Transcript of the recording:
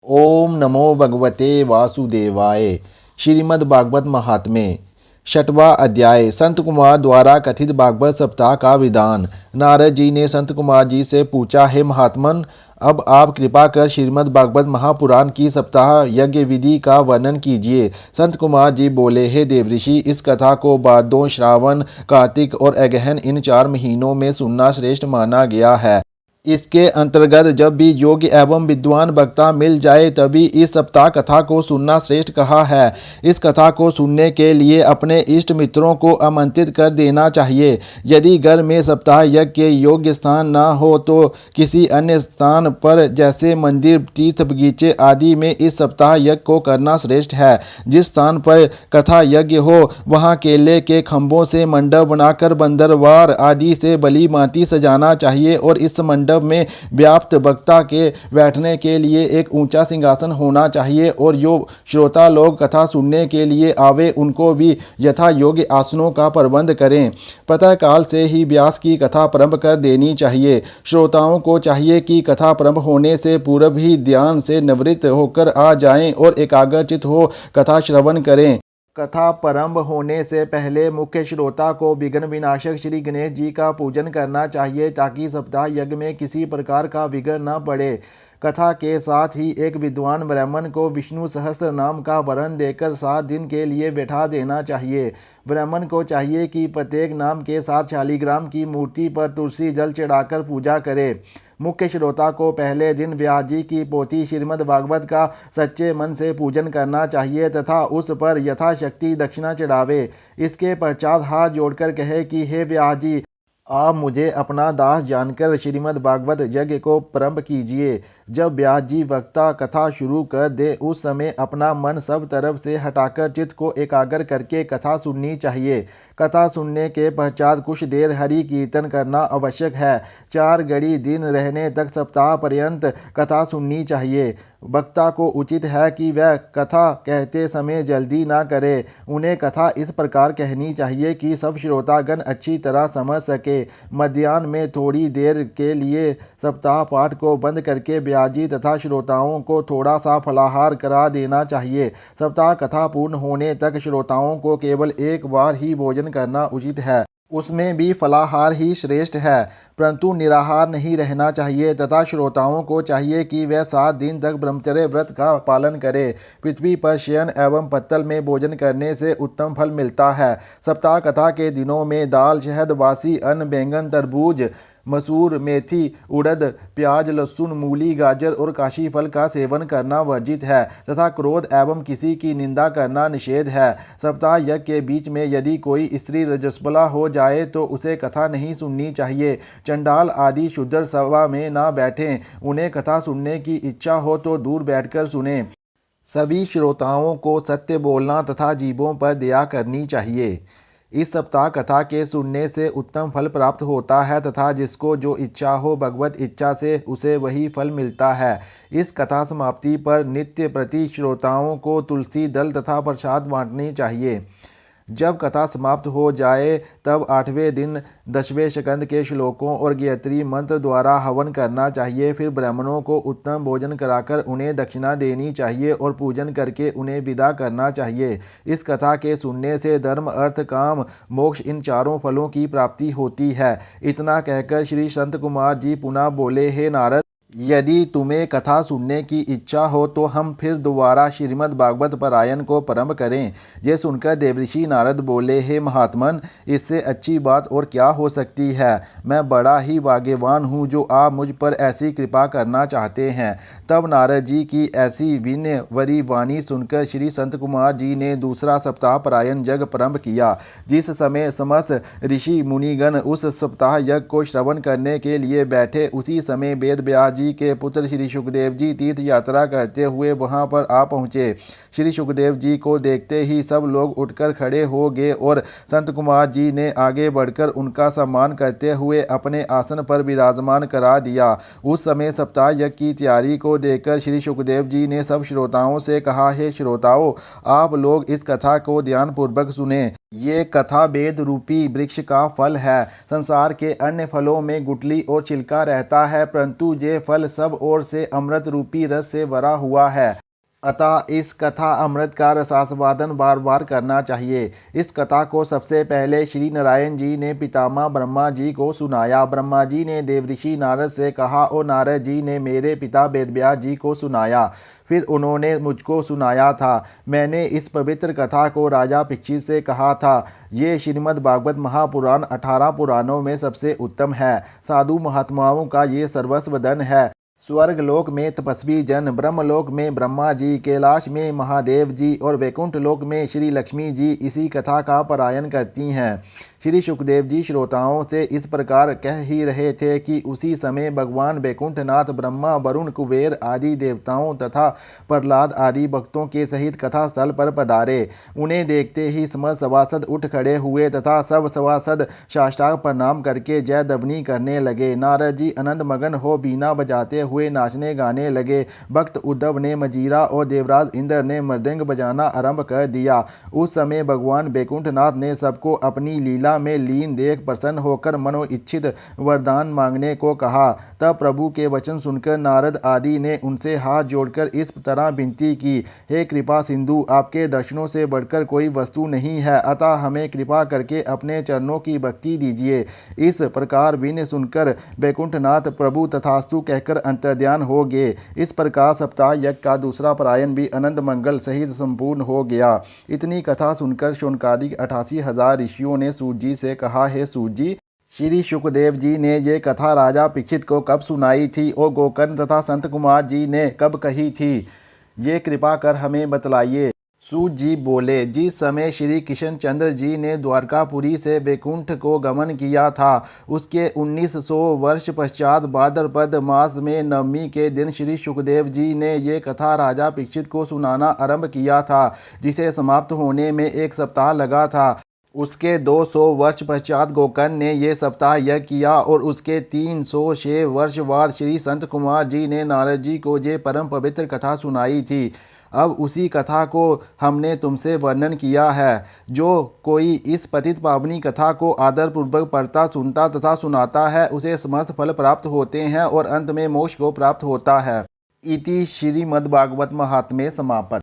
ओम नमो भगवते वासुदेवाय। श्रीमद् भागवत महात्म्य छठवां अध्याय। संत कुमार द्वारा कथित भागवत सप्ताह का विधान। नारद जी ने संत कुमार जी से पूछा, हे महात्मन, अब आप कृपा कर श्रीमद् भागवत महापुराण की सप्ताह यज्ञ विधि का वर्णन कीजिए। संत कुमार जी बोले, हे देवऋषि, इस कथा को भादों, श्रावण, कार्तिक और अगहन इन 4 महीनों में सुनना श्रेष्ठ माना गया है। इसके अंतर्गत जब भी योग्य एवं विद्वान वक्ता मिल जाए तभी इस सप्ताह कथा को सुनना श्रेष्ठ कहा है। इस कथा को सुनने के लिए अपने इष्ट मित्रों को आमंत्रित कर देना चाहिए। यदि घर में सप्ताह यज्ञ के योग्य स्थान न हो तो किसी अन्य स्थान पर जैसे मंदिर, तीर्थ, बगीचे आदि में इस सप्ताह यज्ञ को करना श्रेष्ठ है। जिस स्थान पर कथा यज्ञ हो वहाँ केले के खंभों से मंडप बनाकर बंदरवार आदि से बली भांति सजाना चाहिए और इस मंडप में व्याप्त वक्ता के बैठने के लिए एक ऊंचा सिंहासन होना चाहिए और जो श्रोता लोग कथा सुनने के लिए आवे उनको भी यथा योग्य आसनों का प्रबंध करें। प्रातः काल से ही व्यास की कथा प्रारंभ कर देनी चाहिए। श्रोताओं को चाहिए कि कथा प्रारंभ होने से पूर्व ही ध्यान से निवृत्त होकर आ जाएं और एकाग्रचित हो कथा श्रवण करें। कथा प्रारंभ होने से पहले मुख्य श्रोता को विघ्न विनाशक श्री गणेश जी का पूजन करना चाहिए ताकि सप्ताह यज्ञ में किसी प्रकार का विघ्न न पड़े। कथा के साथ ही एक विद्वान ब्राह्मण को विष्णु सहस्त्र नाम का वरण देकर 7 दिन के लिए बैठा देना चाहिए। ब्राह्मण को चाहिए कि प्रत्येक नाम के साथ शालिग्राम की मूर्ति पर तुलसी जल चढ़ाकर पूजा करे। मुख्य श्रोता को पहले दिन व्यास जी की पोथी श्रीमद् भागवत का सच्चे मन से पूजन करना चाहिए तथा उस पर यथाशक्ति दक्षिणा चढ़ावे। इसके पश्चात हाथ जोड़कर कहे कि हे व्यास जी, आप मुझे अपना दास जानकर श्रीमद् भागवत यज्ञ को प्रारंभ कीजिए। जब व्यास जी वक्ता कथा शुरू कर दे उस समय अपना मन सब तरफ से हटाकर चित्त को एकाग्र करके कथा सुननी चाहिए। कथा सुनने के पश्चात कुछ देर हरि कीर्तन करना आवश्यक है। 4 घड़ी दिन रहने तक सप्ताह पर्यंत कथा सुननी चाहिए। वक्ता को उचित है कि वह कथा कहते समय जल्दी ना करे। उन्हें कथा इस प्रकार कहनी चाहिए कि सब श्रोतागण अच्छी तरह समझ सके। मध्याह्न में थोड़ी देर के लिए सप्ताह पाठ को बंद करके व्यास जी तथा श्रोताओं को थोड़ा सा फलाहार करा देना चाहिए। सप्ताह कथा पूर्ण होने तक श्रोताओं को केवल एक बार ही भोजन करना उचित है, उसमें भी फलाहार ही श्रेष्ठ है, परंतु निराहार नहीं रहना चाहिए तथा श्रोताओं को चाहिए कि वह 7 दिन तक ब्रह्मचर्य व्रत का पालन करे। पृथ्वी पर शयन एवं पत्तल में भोजन करने से उत्तम फल मिलता है। सप्ताह कथा के दिनों में दाल, शहद, बासी अन्न, बैंगन, तरबूज, मसूर, मेथी, उड़द, प्याज, लहसुन, मूली, गाजर और काशी फल का सेवन करना वर्जित है तथा क्रोध एवं किसी की निंदा करना निषेध है। सप्ताह यज्ञ के बीच में यदि कोई स्त्री रजस्वला हो जाए तो उसे कथा नहीं सुननी चाहिए। चंडाल आदि शूद्र सभा में ना बैठें। उन्हें कथा सुनने की इच्छा हो तो दूर बैठकर सुनें। सभी श्रोताओं को सत्य बोलना तथा जीवों पर दया करनी चाहिए। इस सप्ताह कथा के सुनने से उत्तम फल प्राप्त होता है तथा जिसको जो इच्छा हो भगवत इच्छा से उसे वही फल मिलता है। इस कथा समाप्ति पर नित्य प्रति श्रोताओं को तुलसी दल तथा प्रसाद बांटनी चाहिए। जब कथा समाप्त हो जाए तब 8वें दिन 10वें स्कंद के श्लोकों और गायत्री मंत्र द्वारा हवन करना चाहिए। फिर ब्राह्मणों को उत्तम भोजन कराकर उन्हें दक्षिणा देनी चाहिए और पूजन करके उन्हें विदा करना चाहिए। इस कथा के सुनने से धर्म, अर्थ, काम, मोक्ष इन 4 फलों की प्राप्ति होती है। इतना कहकर श्री संत कुमार जी पुनः बोले, हे नारद, यदि तुम्हें कथा सुनने की इच्छा हो तो हम फिर दोबारा श्रीमद् भागवत पारायण को प्रारंभ करें। ये सुनकर देवऋषि नारद बोले, हे महात्मन, इससे अच्छी बात और क्या हो सकती है। मैं बड़ा ही भाग्यवान हूँ जो आप मुझ पर ऐसी कृपा करना चाहते हैं। तब नारद जी की ऐसी विनयवरी वाणी सुनकर श्री संत कुमार जी ने दूसरा सप्ताह पारायण यज्ञ प्रारंभ किया। जिस समय समस्त ऋषि मुनिगण उस सप्ताह यज्ञ को श्रवण करने के लिए बैठे उसी समय वेद व्यास जी के पुत्र श्री सुखदेव जी तीर्थ यात्रा करते हुए वहां पर आ पहुँचे। श्री सुखदेव जी को देखते ही सब लोग उठकर खड़े हो गए और संत कुमार जी ने आगे बढ़कर उनका सम्मान करते हुए अपने आसन पर विराजमान करा दिया। उस समय सप्ताह यज्ञ की तैयारी को देखकर श्री सुखदेव जी ने सब श्रोताओं से कहा, हे श्रोताओं, आप लोग इस कथा को ध्यानपूर्वक सुने। ये कथा वेद रूपी वृक्ष का फल है। संसार के अन्य फलों में गुठली और छिलका रहता है, परंतु ये फल सब ओर से अमृत रूपी रस से भरा हुआ है। अतः इस कथा अमृत का रसास्वादन बार बार करना चाहिए। इस कथा को सबसे पहले श्री नारायण जी ने पितामह ब्रह्मा जी को सुनाया। ब्रह्मा जी ने देवऋषि नारद से कहा और नारद जी ने मेरे पिता वेदव्यास जी को सुनाया। फिर उन्होंने मुझको सुनाया था। मैंने इस पवित्र कथा को राजा परीक्षित से कहा था। ये श्रीमद् भागवत महापुराण 18 पुराणों में सबसे उत्तम है। साधु महात्माओं का ये सर्वस्व धन है। स्वर्ग लोक में तपस्वी जन, ब्रह्मलोक में ब्रह्मा जी, कैलाश में महादेव जी और वैकुंठ लोक में श्री लक्ष्मी जी इसी कथा का पारायण करती हैं। श्री सुखदेव जी श्रोताओं से इस प्रकार कह ही रहे थे कि उसी समय भगवान वैकुंठनाथ ब्रह्मा, वरुण, कुबेर आदि देवताओं तथा प्रहलाद आदि भक्तों के सहित कथा स्थल पर पधारे। उन्हें देखते ही समस्त सभासद उठ खड़े हुए तथा सब सभासद साष्टांग प्रणाम करके जय ध्वनि करने लगे। नारद जी आनंद मगन हो बीना बजाते हुए नाचने गाने लगे। भक्त उद्धव ने मजीरा और देवराज इंद्र ने मृदंग बजाना आरंभ कर दिया। उस समय भगवान वैकुंठनाथ ने सबको अपनी लीला में लीन देख प्रसन्न होकर मनोइच्छित वरदान मांगने को कहा। तब प्रभु के वचन सुनकर नारद आदि ने उनसे हाथ जोड़कर इस तरह विनती की, हे कृपा सिंधु, आपके दर्शनों से बढ़कर कोई वस्तु नहीं है, अतः हमें कृपा करके अपने चरणों की भक्ति दीजिए। इस प्रकार विनय सुनकर वैकुंठनाथ प्रभु तथास्तु कहकर अंतर्ध्यान हो गए। इस प्रकार सप्ताह यज्ञ का दूसरा परायण भी आनंद मंगल सहित संपूर्ण हो गया। इतनी कथा सुनकर शौनकादिक 88,000 ऋषियों ने सूत जी से कहा, हे सूत जी, श्री सुखदेव जी ने ये कथा राजा परीक्षित को कब सुनाई थी और गोकर्ण तथा संत कुमार जी ने कब कही थी, ये कृपा कर हमें बतलाइए। सूत जी बोले, जिस समय श्री कृष्णचंद्र जी ने द्वारकापुरी से वैकुंठ को गमन किया था, उसके 1900 वर्ष पश्चात भाद्रपद मास में नवमी के दिन श्री सुखदेव जी ने ये कथा राजा परीक्षित को सुनाना आरंभ किया था, जिसे समाप्त होने में 1 सप्ताह लगा था। उसके 200 वर्ष पश्चात गोकर्ण ने ये सप्ताह यज्ञ किया और उसके 306 वर्ष बाद श्री संत कुमार जी ने नारद जी को ये परम पवित्र कथा सुनाई थी। अब उसी कथा को हमने तुमसे वर्णन किया है। जो कोई इस पतित पावनी कथा को आदरपूर्वक पढ़ता, सुनता तथा सुनाता है, उसे समस्त फल प्राप्त होते हैं और अंत में मोक्ष को प्राप्त होता है। इति श्रीमद्भागवत महात्म्ये समापत।